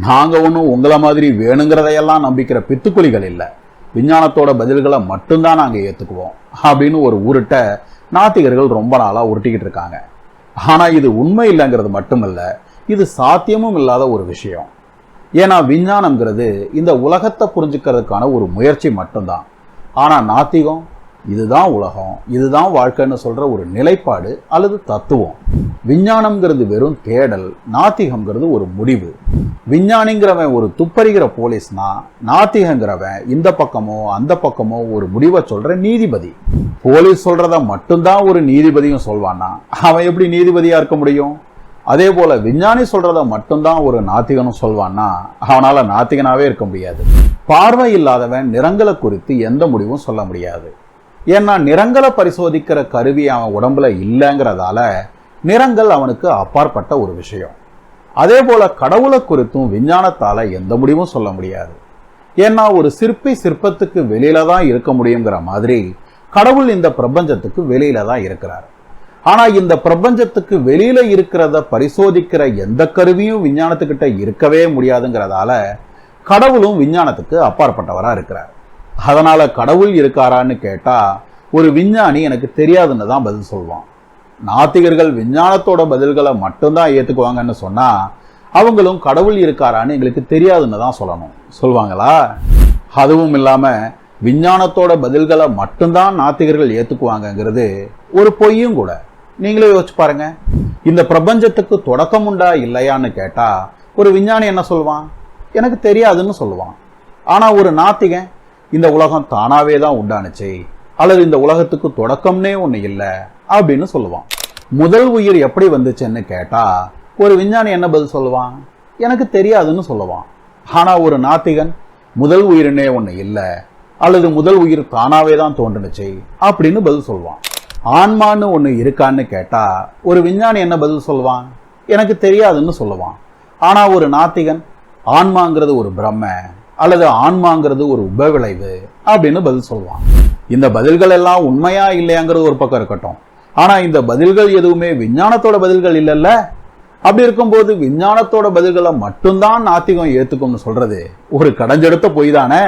நாங்க ஒன்றும் உங்களை மாதிரி வேணுங்கிறதையெல்லாம் நம்பிக்கிற பித்துக்குழிகள் இல்லை, விஞ்ஞானத்தோட பதில்களை மட்டும்தான் நாங்க ஏத்துக்குவோம் அப்படின்னு ஒரு உருட்டை நாத்திகர்கள் ரொம்ப நாளா உருட்டிக்கிட்டு இருக்காங்க. ஆனா இது உண்மை இல்லைங்கிறது மட்டுமல்ல, இது சாத்தியமும் இல்லாத ஒரு விஷயம். ஏன்னா விஞ்ஞானம்ங்கிறது இந்த உலகத்தை புரிஞ்சுக்கிறதுக்கான ஒரு முயற்சி மட்டும்தான். ஆனா நாத்திகம் இதுதான் உலகம், இதுதான் வாழ்க்கைன்னு சொல்ற ஒரு நிலைப்பாடு அல்லது தத்துவம். விஞ்ஞானம்ங்கிறது வெறும் தேடல், நாத்திகம்ங்கிறது ஒரு முடிவு. விஞ்ஞானிங்கிறவன் ஒரு துப்பறிகிற போலீஸ்னா, நாத்திகங்கிறவன் இந்த பக்கமோ அந்த பக்கமோ ஒரு முடிவை சொல்ற நீதிபதி. போலீஸ் சொல்றத மட்டும்தான் ஒரு நீதிபதியும் சொல்வான்னா அவன் எப்படி நீதிபதியா இருக்க முடியும்? அதே போல விஞ்ஞானி சொல்றத மட்டும்தான் ஒரு நாத்திகனும் சொல்வான்னா அவனால நாத்திகனாவே இருக்க முடியாது. பார்வை இல்லாதவன் நிறங்களை குறித்து எந்த முடிவும் சொல்ல முடியாது. ஏன்னா நிறங்களை பரிசோதிக்கிற கருவி அவன் உடம்புல இல்லைங்கிறதால நிறங்கள் அவனுக்கு அப்பாற்பட்ட ஒரு விஷயம். அதே போல கடவுளை குறித்தும் விஞ்ஞானத்தால எந்த முடிவும் சொல்ல முடியாது. ஏன்னா ஒரு சிற்பி சிற்பத்துக்கு வெளியில தான் இருக்க முடியுங்கிற மாதிரி கடவுள் இந்த பிரபஞ்சத்துக்கு வெளியில தான் இருக்கிறார். ஆனா இந்த பிரபஞ்சத்துக்கு வெளியில இருக்கிறத பரிசோதிக்கிற எந்த கருவியும் விஞ்ஞானத்துக்கிட்ட இருக்கவே முடியாதுங்கிறதால கடவுளும் விஞ்ஞானத்துக்கு அப்பாற்பட்டவரா இருக்கிறார். அதனால கடவுள் இருக்காரான்னு கேட்டா ஒரு விஞ்ஞானி எனக்கு தெரியாதுன்னு தான் பதில் சொல்வான். நாத்திகர்கள் விஞ்ஞானத்தோட பதில்களை மட்டும்தான் ஏத்துக்குவாங்கன்னு சொன்னா அவங்களும் கடவுள் இருக்காரான்னு எங்களுக்கு தெரியாதுன்னு தான் சொல்லுவாங்களா? அதுவும் இல்லாம விஞ்ஞானத்தோட பதில்களை மட்டும்தான் நாத்திகர்கள் ஏத்துக்குவாங்கங்கிறது ஒரு பொய்யும் கூட. நீங்களே யோசிச்சு பாருங்க. இந்த பிரபஞ்சத்துக்கு தொடக்கம் உண்டா இல்லையான்னு கேட்டா ஒரு விஞ்ஞானி என்ன சொல்லுவான்? எனக்கு தெரியாதுன்னு சொல்லுவான். ஆனா ஒரு நாத்திகன் இந்த உலகம் தானாவே தான் உண்டானுச்சு அல்லது இந்த உலகத்துக்கு தொடக்கம்னே ஒண்ணு இல்லை அப்படின்னு சொல்லுவான். முதல் உயிர் எப்படி வந்துச்சுன்னு கேட்டா ஒரு விஞ்ஞானி என்ன பதில் சொல்லுவான்? எனக்கு தெரியாதுன்னு சொல்லுவான். ஆனா ஒரு நாத்திகன் முதல் உயிர்னே ஒண்ணு இல்லை அல்லது முதல் உயிர் தானாவே தான் தோன்றுனுச்சு அப்படின்னு பதில் சொல்லுவான். ஆன்மான்னு ஒண்ணு இருக்கான்னு கேட்டா ஒரு விஞ்ஞானி என்ன பதில் சொல்லுவான்? எனக்கு தெரியாதுன்னு சொல்லுவான். ஆனா ஒரு நாத்திகன் ஆன்மாங்கிறது ஒரு பிரம்ம அல்லது ஆன்மாங்கிறது ஒரு உபவிளைவு அப்படின்னு பதில் சொல்லுவான். இந்த பதில்கள் எல்லாம் உண்மையா இல்லையாங்கிறது ஒரு பக்கம் இருக்கட்டும். ஆனா இந்த பதில்கள் எதுவுமே விஞ்ஞானத்தோட பதில்கள் இல்லைல்ல. அப்படி இருக்கும்போது விஞ்ஞானத்தோட பதில்களை மட்டும்தான் நாத்திகம் ஏத்துக்கும்னு சொல்றது ஒரு கடைஞ்செடுத்த பொய் தானே.